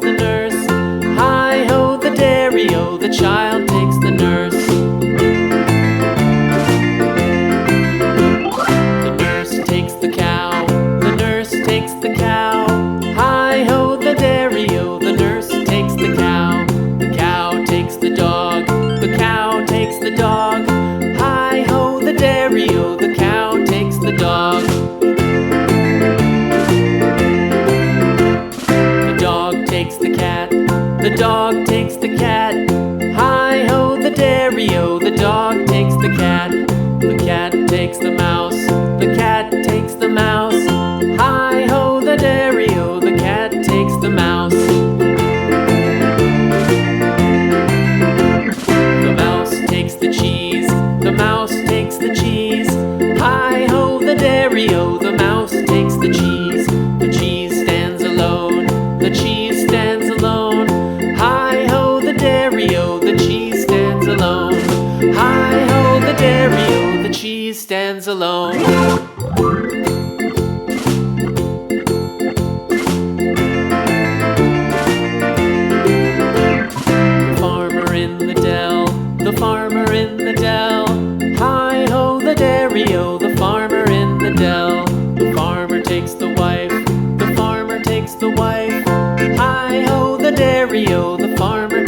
the nurse. Hi-ho, the dairy-o, the child takes the nurse. The nurse takes the cow, the nurse takes the cow. Hi-ho, the dairy-o, the nurse takes the cow. The cow takes the dog, the cow takes the dog. Hi-ho, the dairy-o, the cow takes the dog. The dog takes the cat, the dog takes the cat. Hi-ho, the dairy-o, the dog takes the cat. The cat takes the mouse, the cat takes the mouse. Hi-ho, the dairy-o, the cat takes the mouse. The mouse takes the cheese, the mouse takes the cheese. Hi-ho, the dairy-o, the mouse takes the cheese. The cheese stands alone, the cheese stands alone. Hi-ho, the dairy-o, the cheese stands alone. Hi-ho, the dairy-o, the cheese stands alone. The farmer in the dell, the farmer in the dell. Hi-ho, the dairy-o, the farmer in the dell. The farmer takes the wife, the farmer takes the wife. Hi-ho, the dairy-o, the farmer